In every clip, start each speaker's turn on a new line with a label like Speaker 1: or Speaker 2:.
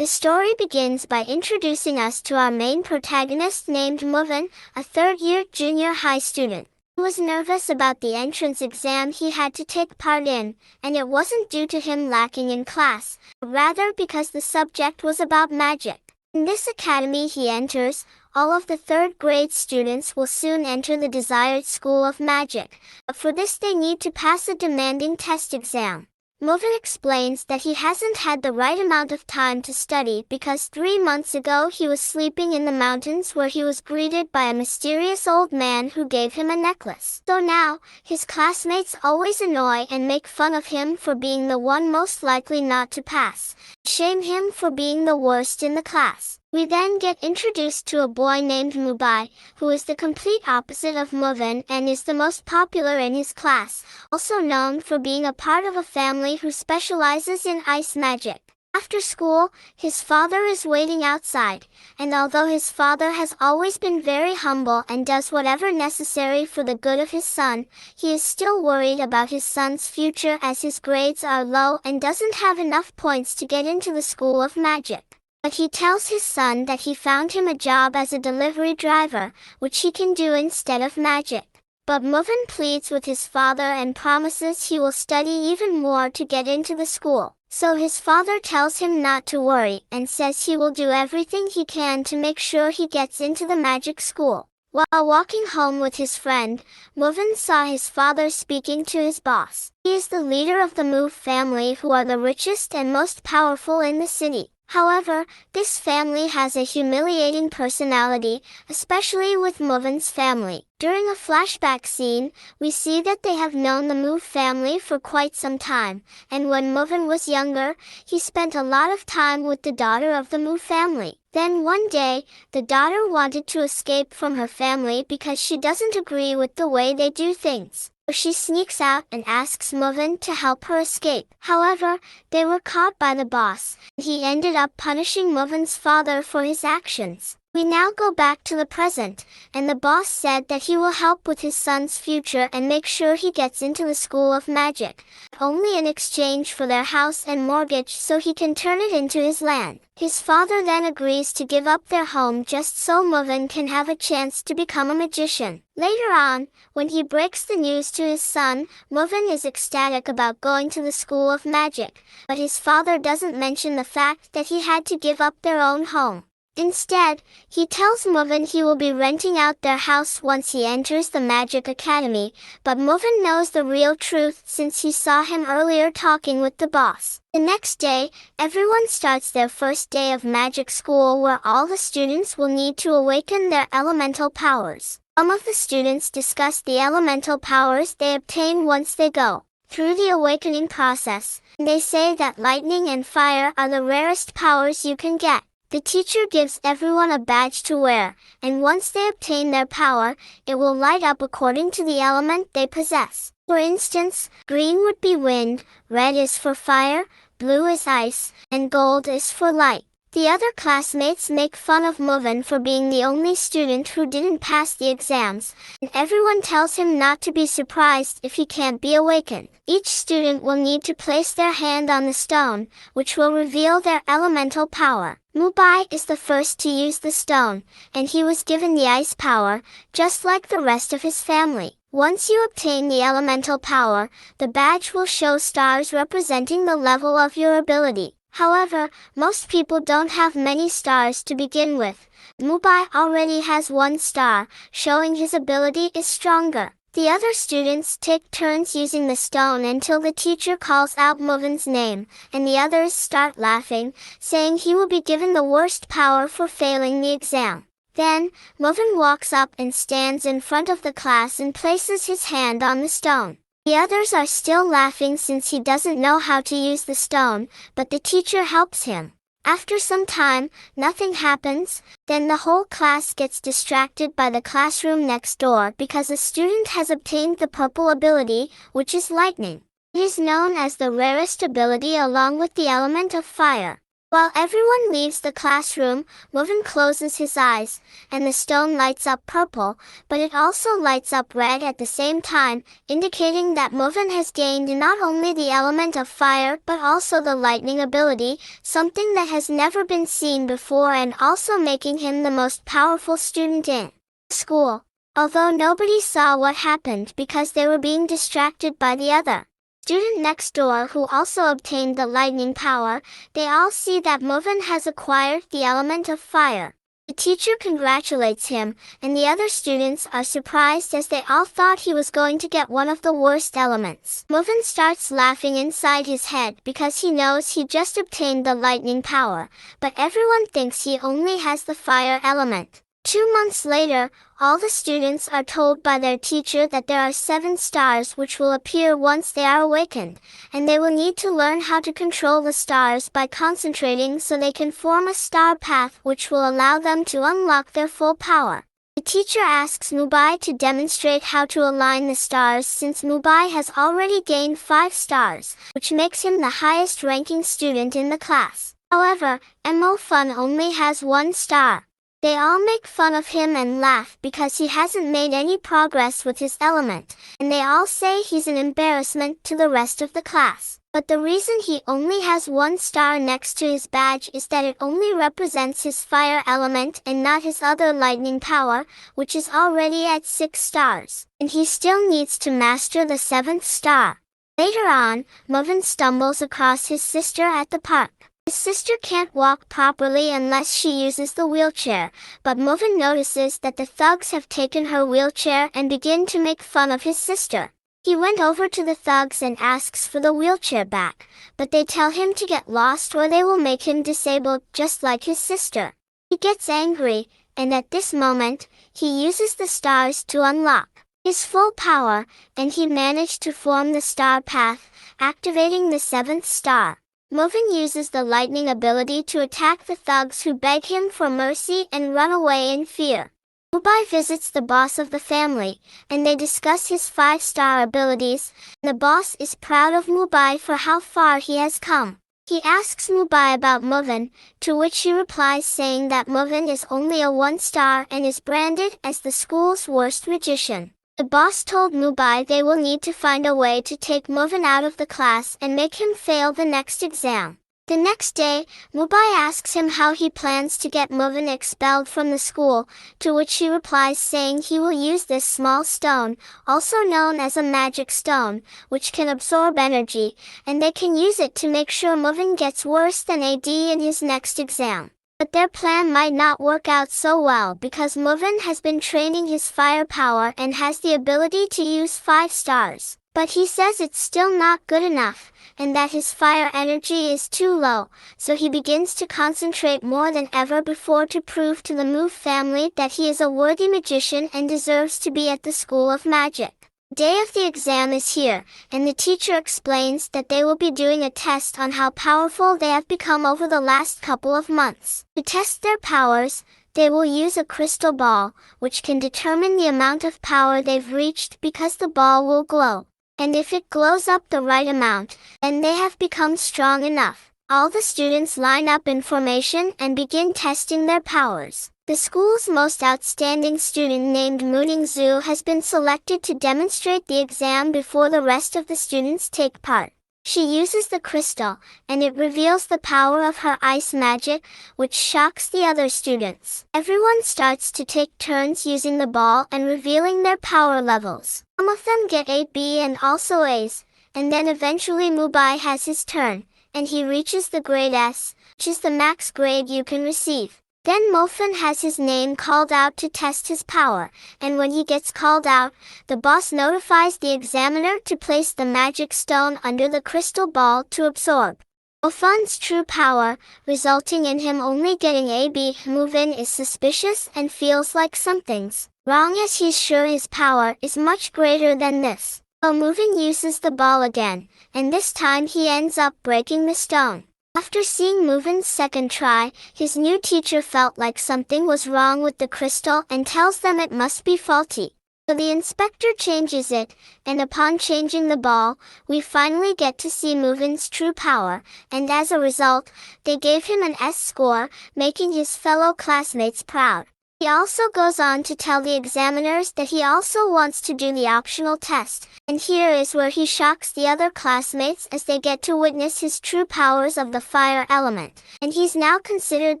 Speaker 1: The story begins by introducing us to our main protagonist named Movin, a third-year junior high student. He was nervous about the entrance exam he had to take part in, and it wasn't due to him lacking in class, but rather because the subject was about magic. In this academy he enters, all of the third-grade students will soon enter the desired school of magic, but for this they need to pass a demanding test exam. Movin explains that he hasn't had the right amount of time to study because 3 months ago he was sleeping in the mountains where he was greeted by a mysterious old man who gave him a necklace. So now, his classmates always annoy and make fun of him for being the one most likely not to pass, shame him for being the worst in the class. We then get introduced to a boy named Mubai, who is the complete opposite of Movin and is the most popular in his class, also known for being a part of a family who specializes in ice magic. After school, his father is waiting outside, and although his father has always been very humble and does whatever necessary for the good of his son, he is still worried about his son's future as his grades are low and doesn't have enough points to get into the school of magic. But he tells his son that he found him a job as a delivery driver, which he can do instead of magic. But Movin pleads with his father and promises he will study even more to get into the school. So his father tells him not to worry and says he will do everything he can to make sure he gets into the magic school. While walking home with his friend, Movin saw his father speaking to his boss. He is the leader of the Move family, who are the richest and most powerful in the city. However, this family has a humiliating personality, especially with Movin's family. During a flashback scene, we see that they have known the Move family for quite some time, and when Movin was younger, he spent a lot of time with the daughter of the Move family. Then one day, the daughter wanted to escape from her family because she doesn't agree with the way they do things. She sneaks out and asks Movin to help her escape. However, they were caught by the boss. He ended up punishing Movin's father for his actions. We now go back to the present, and the boss said that he will help with his son's future and make sure he gets into the school of magic, only in exchange for their house and mortgage so he can turn it into his land. His father then agrees to give up their home just so Movin can have a chance to become a magician. Later on, when he breaks the news to his son, Movin is ecstatic about going to the school of magic, but his father doesn't mention the fact that he had to give up their own home. Instead, he tells Movin he will be renting out their house once he enters the Magic Academy, but Movin knows the real truth since he saw him earlier talking with the boss. The next day, everyone starts their first day of magic school where all the students will need to awaken their elemental powers. Some of the students discuss the elemental powers they obtain once they go through the awakening process. They say that lightning and fire are the rarest powers you can get. The teacher gives everyone a badge to wear, and once they obtain their power, it will light up according to the element they possess. For instance, green would be wind, red is for fire, blue is ice, and gold is for light. The other classmates make fun of Movin for being the only student who didn't pass the exams, and everyone tells him not to be surprised if he can't be awakened. Each student will need to place their hand on the stone, which will reveal their elemental power. Mubai is the first to use the stone, and he was given the ice power, just like the rest of his family. Once you obtain the elemental power, the badge will show stars representing the level of your ability. However, most people don't have many stars to begin with. Mubai already has 1 star, showing his ability is stronger. The other students take turns using the stone until the teacher calls out Movin's name, and the others start laughing, saying he will be given the worst power for failing the exam. Then, Movin walks up and stands in front of the class and places his hand on the stone. The others are still laughing since he doesn't know how to use the stone, but the teacher helps him. After some time, nothing happens, then the whole class gets distracted by the classroom next door because a student has obtained the purple ability, which is lightning. It is known as the rarest ability along with the element of fire. While everyone leaves the classroom, Movin closes his eyes, and the stone lights up purple, but it also lights up red at the same time, indicating that Movin has gained not only the element of fire but also the lightning ability, something that has never been seen before and also making him the most powerful student in school. Although nobody saw what happened because they were being distracted by the other student next door who also obtained the lightning power, they all see that Movin has acquired the element of fire. The teacher congratulates him, and the other students are surprised as they all thought he was going to get one of the worst elements. Movin starts laughing inside his head because he knows he just obtained the lightning power, but everyone thinks he only has the fire element. 2 months later, all the students are told by their teacher that there are 7 stars which will appear once they are awakened, and they will need to learn how to control the stars by concentrating so they can form a star path which will allow them to unlock their full power. The teacher asks Mubai to demonstrate how to align the stars since Mubai has already gained 5 stars, which makes him the highest ranking student in the class. However, Mo Fun only has 1 star. They all make fun of him and laugh because he hasn't made any progress with his element, and they all say he's an embarrassment to the rest of the class. But the reason he only has 1 star next to his badge is that it only represents his fire element and not his other lightning power, which is already at 6 stars, and he still needs to master the 7th star. Later on, Movin stumbles across his sister at the park. His sister can't walk properly unless she uses the wheelchair, but Movin notices that the thugs have taken her wheelchair and begin to make fun of his sister. He went over to the thugs and asks for the wheelchair back, but they tell him to get lost or they will make him disabled just like his sister. He gets angry, and at this moment, he uses the stars to unlock his full power, and he managed to form the star path, activating the 7th star. Movin uses the lightning ability to attack the thugs who beg him for mercy and run away in fear. Mubai visits the boss of the family, and they discuss his 5-star abilities. The boss is proud of Mubai for how far he has come. He asks Mubai about Movin, to which he replies saying that Movin is only a 1-star and is branded as the school's worst magician. The boss told Mubai they will need to find a way to take Movin out of the class and make him fail the next exam. The next day, Mubai asks him how he plans to get Movin expelled from the school, to which he replies saying he will use this small stone, also known as a magic stone, which can absorb energy, and they can use it to make sure Movin gets worse than AD in his next exam. But their plan might not work out so well because Movin has been training his fire power and has the ability to use 5 stars. But he says it's still not good enough, and that his fire energy is too low, so he begins to concentrate more than ever before to prove to the Move family that he is a worthy magician and deserves to be at the School of Magic. Day of the exam is here, and the teacher explains that they will be doing a test on how powerful they have become over the last couple of months. To test their powers, they will use a crystal ball, which can determine the amount of power they've reached because the ball will glow. And if it glows up the right amount, then they have become strong enough. All the students line up in formation and begin testing their powers. The school's most outstanding student named Mooning Zhu has been selected to demonstrate the exam before the rest of the students take part. She uses the crystal, and it reveals the power of her ice magic, which shocks the other students. Everyone starts to take turns using the ball and revealing their power levels. Some of them get A, B and also A's, and then eventually Mubai has his turn, and he reaches the grade S, which is the max grade you can receive. Then Mofin has his name called out to test his power, and when he gets called out, the boss notifies the examiner to place the magic stone under the crystal ball to absorb Mofin's true power, resulting in him only getting AB. Mufin is suspicious and feels like something's wrong as he's sure his power is much greater than this. So Mufin uses the ball again, and this time he ends up breaking the stone. After seeing Mufin's second try, his new teacher felt like something was wrong with the crystal and tells them it must be faulty. So the inspector changes it, and upon changing the ball, we finally get to see Movin's true power, and as a result, they gave him an S score, making his fellow classmates proud. He also goes on to tell the examiners that he also wants to do the optional test, and here is where he shocks the other classmates as they get to witness his true powers of the fire element, and he's now considered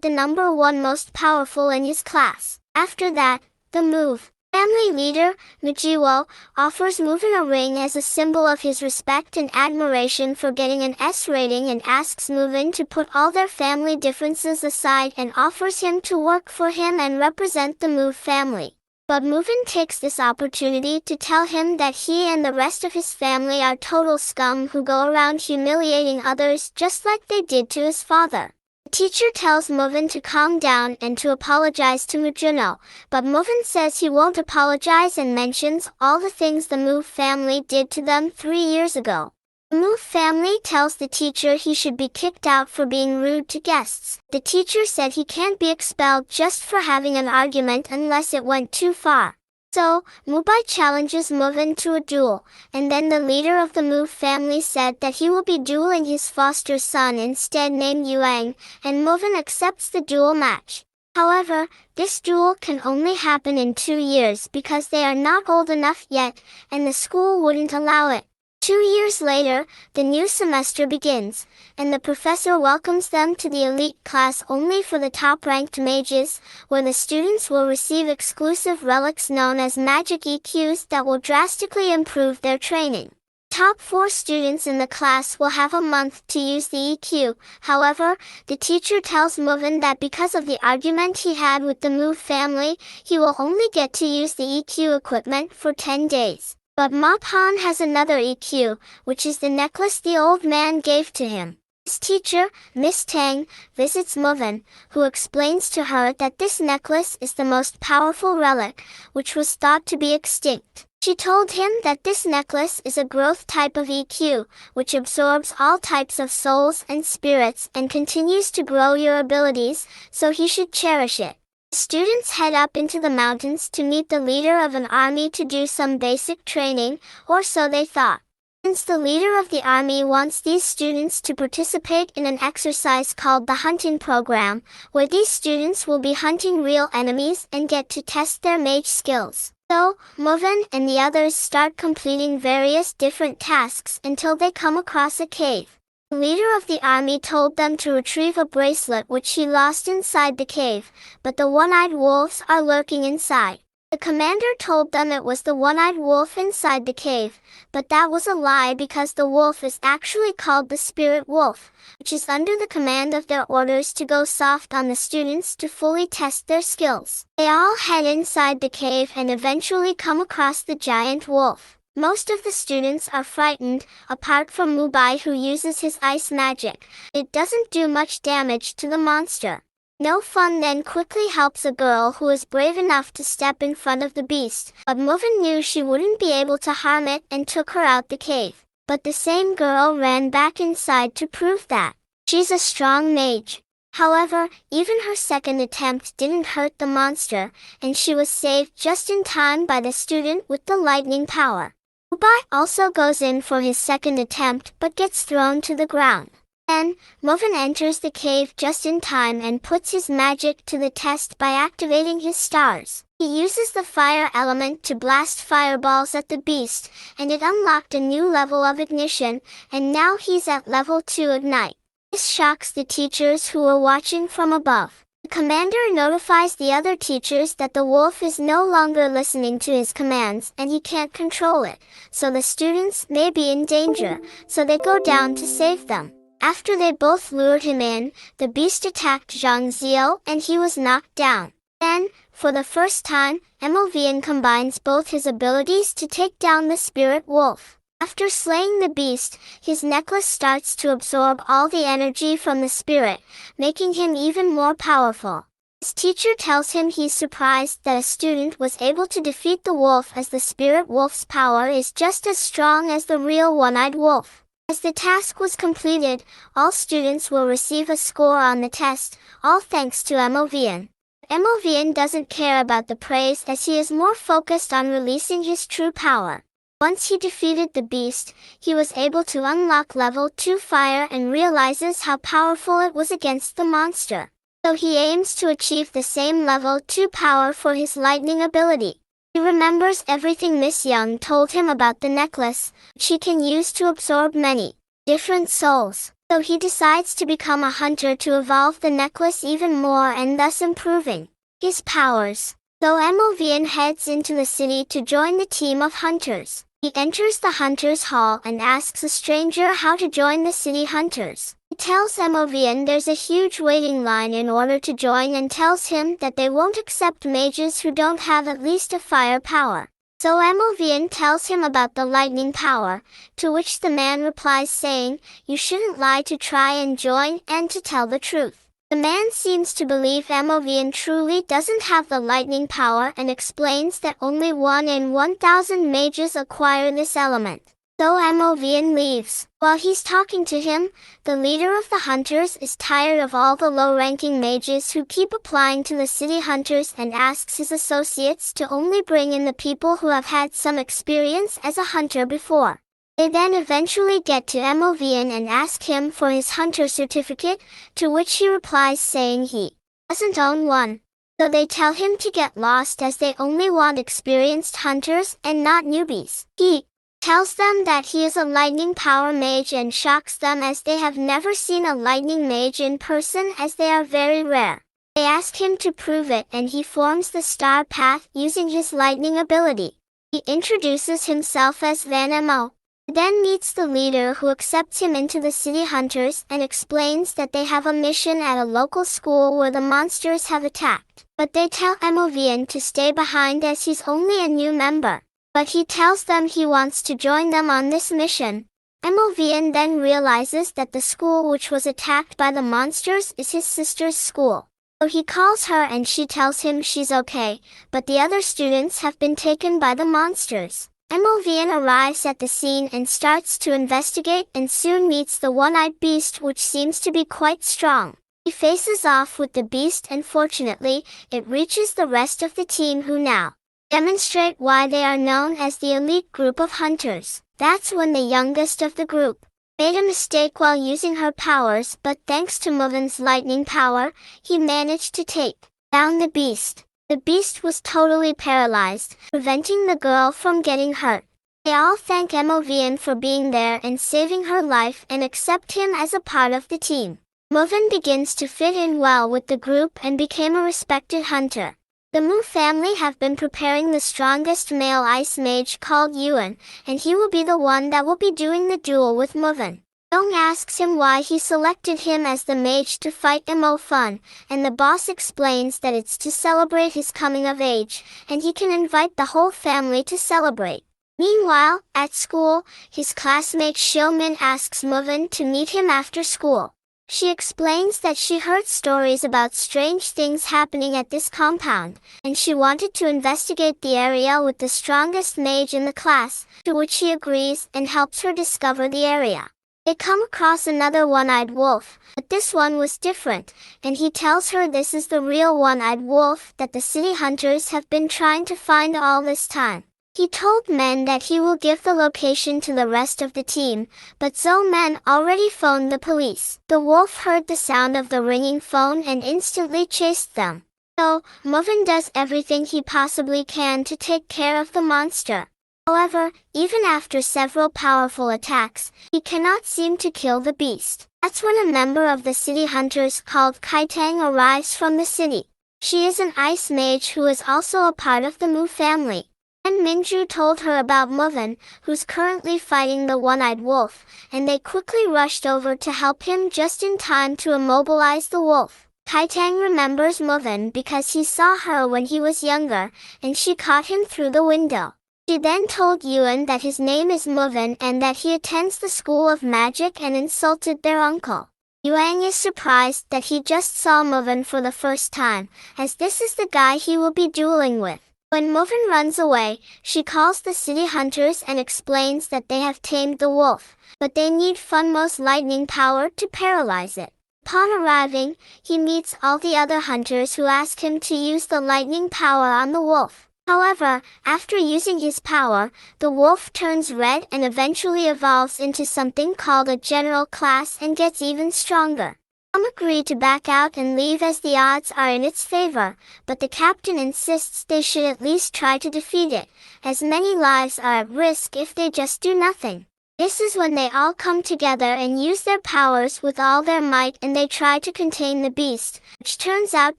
Speaker 1: the #1 most powerful in his class. After that, the move. Family leader, Mijiwo, offers Muvin a ring as a symbol of his respect and admiration for getting an S rating and asks Muvin to put all their family differences aside and offers him to work for him and represent the Move family. But Muvin takes this opportunity to tell him that he and the rest of his family are total scum who go around humiliating others just like they did to his father. The teacher tells Muvin to calm down and to apologize to Mijuno, but Muvin says he won't apologize and mentions all the things the Move family did to them 3 years ago. The Move family tells the teacher he should be kicked out for being rude to guests. The teacher said he can't be expelled just for having an argument unless it went too far. So, Mubai challenges Muvin to a duel, and then the leader of the Move family said that he will be dueling his foster son instead named Yuang, and Muvin accepts the duel match. However, this duel can only happen in 2 years because they are not old enough yet, and the school wouldn't allow it. 2 years later, the new semester begins, and the professor welcomes them to the elite class only for the top-ranked mages, where the students will receive exclusive relics known as magic EQs that will drastically improve their training. Top 4 students in the class will have a month to use the EQ. However, the teacher tells Muvin that because of the argument he had with the Move family, he will only get to use the EQ equipment for 10 days. But Ma Pan has another EQ, which is the necklace the old man gave to him. His teacher, Miss Tang, visits Muvin, who explains to her that this necklace is the most powerful relic, which was thought to be extinct. She told him that this necklace is a growth type of EQ, which absorbs all types of souls and spirits and continues to grow your abilities, so he should cherish it. Students head up into the mountains to meet the leader of an army to do some basic training, or so they thought. Since the leader of the army wants these students to participate in an exercise called the hunting program, where these students will be hunting real enemies and get to test their mage skills. So, Muvin and the others start completing various different tasks until they come across a cave. The leader of the army told them to retrieve a bracelet which he lost inside the cave, but the one-eyed wolves are lurking inside. The commander told them it was the one-eyed wolf inside the cave, but that was a lie because the wolf is actually called the spirit wolf, which is under the command of their orders to go soft on the students to fully test their skills. They all head inside the cave and eventually come across the giant wolf. Most of the students are frightened, apart from Mubai who uses his ice magic. It doesn't do much damage to the monster. No Fun then quickly helps a girl who is brave enough to step in front of the beast, but Muvin knew she wouldn't be able to harm it and took her out the cave. But the same girl ran back inside to prove that she's a strong mage. However, even her second attempt didn't hurt the monster, and she was saved just in time by the student with the lightning power. Mubai also goes in for his second attempt but gets thrown to the ground. Then, Muvin enters the cave just in time and puts his magic to the test by activating his stars. He uses the fire element to blast fireballs at the beast, and it unlocked a new level of ignition, and now he's at level 2 ignite. This shocks the teachers who were watching from above. The commander notifies the other teachers that the wolf is no longer listening to his commands and he can't control it, so the students may be in danger, so they go down to save them. After they both lured him in, the beast attacked Zhang Xiao and he was knocked down. Then, for the first time, Emovian combines both his abilities to take down the spirit wolf. After slaying the beast, his necklace starts to absorb all the energy from the spirit, making him even more powerful. His teacher tells him he's surprised that a student was able to defeat the wolf as the spirit wolf's power is just as strong as the real one-eyed wolf. As the task was completed, all students will receive a score on the test, all thanks to Emovian. Emovian doesn't care about the praise as he is more focused on releasing his true power. Once he defeated the beast, he was able to unlock level 2 fire and realizes how powerful it was against the monster. So he aims to achieve the same level 2 power for his lightning ability. He remembers everything Miss Young told him about the necklace, which he can use to absorb many different souls. So he decides to become a hunter to evolve the necklace even more and thus improving his powers. So Emovian heads into the city to join the team of hunters. He enters the Hunters' Hall and asks a stranger how to join the city hunters. He tells Emovian there's a huge waiting line in order to join and tells him that they won't accept mages who don't have at least a fire power. So Emovian tells him about the lightning power, to which the man replies saying, "You shouldn't lie to try and join and to tell the truth." The man seems to believe Emovian truly doesn't have the lightning power and explains that only 1 in 1,000 mages acquire this element. So Emovian leaves. While he's talking to him, the leader of the hunters is tired of all the low-ranking mages who keep applying to the city hunters and asks his associates to only bring in the people who have had some experience as a hunter before. They then eventually get to Emovian and ask him for his hunter certificate, to which he replies saying he doesn't own one. So they tell him to get lost as they only want experienced hunters and not newbies. He tells them that he is a lightning power mage and shocks them as they have never seen a lightning mage in person as they are very rare. They ask him to prove it and he forms the star path using his lightning ability. He introduces himself as Van Emo. Then meets the leader who accepts him into the city hunters and explains that they have a mission at a local school where the monsters have attacked. But they tell Emovian to stay behind as he's only a new member. But he tells them he wants to join them on this mission. Emovian then realizes that the school which was attacked by the monsters is his sister's school. So he calls her and she tells him she's okay, but the other students have been taken by the monsters. Emovian arrives at the scene and starts to investigate and soon meets the one-eyed beast which seems to be quite strong. He faces off with the beast and fortunately, it reaches the rest of the team who now demonstrate why they are known as the elite group of hunters. That's when the youngest of the group made a mistake while using her powers, but thanks to Moven's lightning power, he managed to take down the beast. The beast was totally paralyzed, preventing the girl from getting hurt. They all thank Emovian for being there and saving her life and accept him as a part of the team. Moven begins to fit in well with the group and became a respected hunter. The Mu family have been preparing the strongest male ice mage called Yuan, and he will be the one that will be doing the duel with Moven. Dong asks him why he selected him as the mage to fight Emo Fun, and the boss explains that it's to celebrate his coming of age, and he can invite the whole family to celebrate. Meanwhile, at school, his classmate Xiaomin asks Moven to meet him after school. She explains that she heard stories about strange things happening at this compound, and she wanted to investigate the area with the strongest mage in the class, to which he agrees and helps her discover the area. They come across another one-eyed wolf, but this one was different, and he tells her this is the real one-eyed wolf that the city hunters have been trying to find all this time. He told Men that he will give the location to the rest of the team, but Zhou Men already phoned the police. The wolf heard the sound of the ringing phone and instantly chased them. So, Moven does everything he possibly can to take care of the monster. However, even after several powerful attacks, he cannot seem to kill the beast. That's when a member of the city hunters called Kaitang arrives from the city. She is an ice mage who is also a part of the Mu family. And Minju told her about Moven, who's currently fighting the one-eyed wolf, and they quickly rushed over to help him just in time to immobilize the wolf. Kaitang remembers Moven because he saw her when he was younger, and she caught him through the window. She then told Yuan that his name is Moven and that he attends the School of Magic and insulted their uncle. Yuan is surprised that he just saw Moven for the first time, as this is the guy he will be dueling with. When Moven runs away, she calls the city hunters and explains that they have tamed the wolf, but they need Funmo's lightning power to paralyze it. Upon arriving, he meets all the other hunters who ask him to use the lightning power on the wolf. However, after using his power, the wolf turns red and eventually evolves into something called a general class and gets even stronger. Some agree to back out and leave as the odds are in its favor, but the captain insists they should at least try to defeat it, as many lives are at risk if they just do nothing. This is when they all come together and use their powers with all their might, and they try to contain the beast, which turns out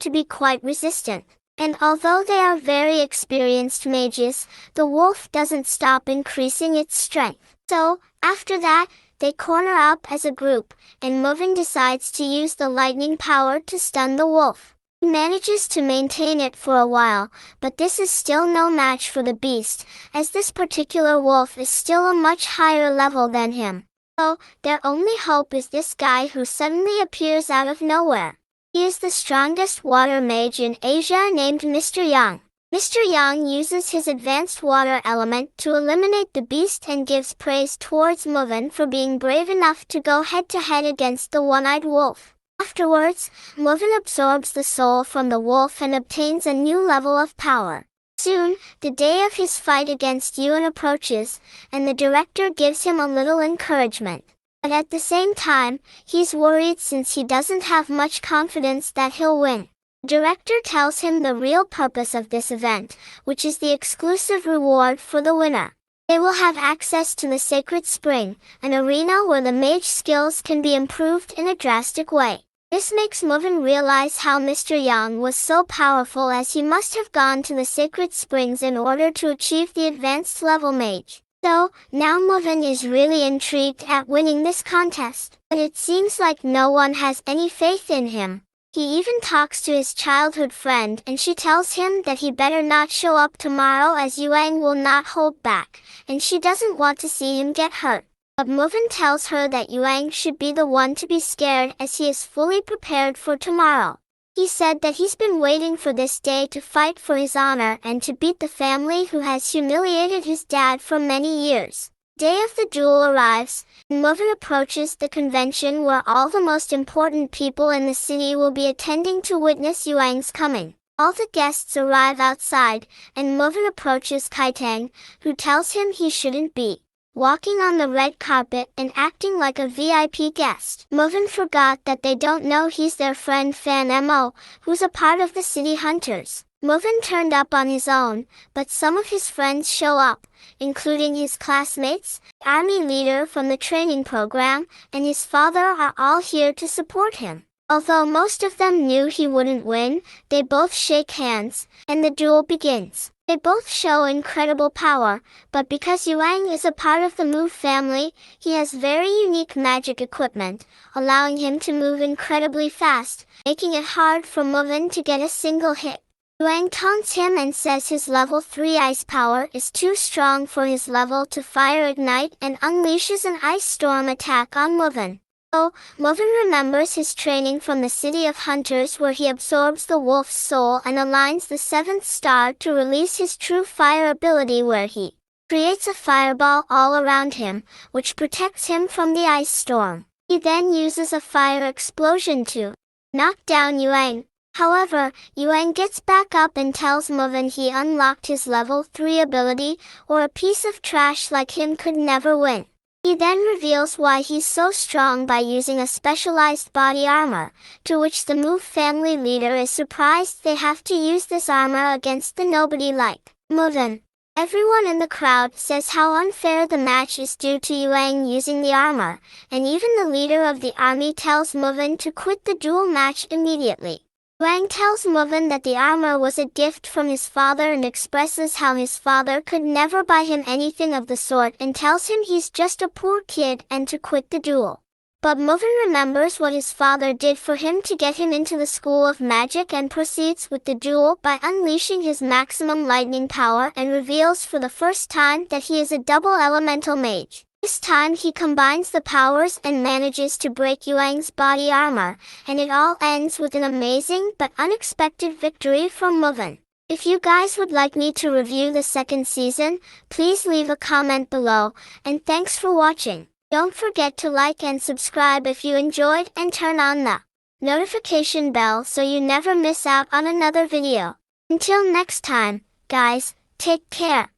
Speaker 1: to be quite resistant. And although they are very experienced mages, the wolf doesn't stop increasing its strength. So, after that, they corner up as a group, and Movin decides to use the lightning power to stun the wolf. He manages to maintain it for a while, but this is still no match for the beast, as this particular wolf is still a much higher level than him. So, their only hope is this guy who suddenly appears out of nowhere. He is the strongest water mage in Asia, named Mr. Yang. Mr. Yang uses his advanced water element to eliminate the beast and gives praise towards Movin for being brave enough to go head-to-head against the one-eyed wolf. Afterwards, Movin absorbs the soul from the wolf and obtains a new level of power. Soon, the day of his fight against Yuan approaches, and the director gives him a little encouragement. But at the same time, he's worried since he doesn't have much confidence that he'll win. The director tells him the real purpose of this event, which is the exclusive reward for the winner. They will have access to the Sacred Spring, an arena where the mage skills can be improved in a drastic way. This makes Movin realize how Mr. Yang was so powerful, as he must have gone to the Sacred Springs in order to achieve the advanced level mage. So, now Movin is really intrigued at winning this contest, but it seems like no one has any faith in him. He even talks to his childhood friend, and she tells him that he better not show up tomorrow as Yuang will not hold back, and she doesn't want to see him get hurt. But Movin tells her that Yuang should be the one to be scared, as he is fully prepared for tomorrow. He said that he's been waiting for this day to fight for his honor and to beat the family who has humiliated his dad for many years. Day of the duel arrives, and Movin approaches the convention where all the most important people in the city will be attending to witness Yuang's coming. All the guests arrive outside, and Movin approaches Kaitang, who tells him he shouldn't be walking on the red carpet and acting like a VIP guest. Movin forgot that they don't know he's their friend Fan Mo, who's a part of the city hunters. Movin turned up on his own, but some of his friends show up, including his classmates, the army leader from the training program, and his father are all here to support him. Although most of them knew he wouldn't win, they both shake hands, and the duel begins. They both show incredible power, but because Yuang is a part of the Move family, he has very unique magic equipment, allowing him to move incredibly fast, making it hard for Movin to get a single hit. Yuang taunts him and says his level 3 ice power is too strong for his level to fire ignite, and unleashes an ice storm attack on Movin. So, Movin remembers his training from the City of Hunters, where he absorbs the wolf's soul and aligns the 7th star to release his true fire ability, where he creates a fireball all around him, which protects him from the ice storm. He then uses a fire explosion to knock down Yuang. However, Yuang gets back up and tells Movin he unlocked his level 3 ability, or a piece of trash like him could never win. He then reveals why he's so strong by using a specialized body armor, to which the Move family leader is surprised they have to use this armor against the nobody like Movin. Everyone in the crowd says how unfair the match is due to Yuang using the armor, and even the leader of the army tells Movin to quit the duel match immediately. Yuang tells Movin that the armor was a gift from his father and expresses how his father could never buy him anything of the sort, and tells him he's just a poor kid and to quit the duel. But Movin remembers what his father did for him to get him into the School of Magic and proceeds with the duel by unleashing his maximum lightning power, and reveals for the first time that he is a double elemental mage. This time he combines the powers and manages to break Yuang's body armor, and it all ends with an amazing but unexpected victory from Movin. If you guys would like me to review the 2nd season, please leave a comment below, and thanks for watching. Don't forget to like and subscribe if you enjoyed, and turn on the notification bell so you never miss out on another video. Until next time, guys, take care.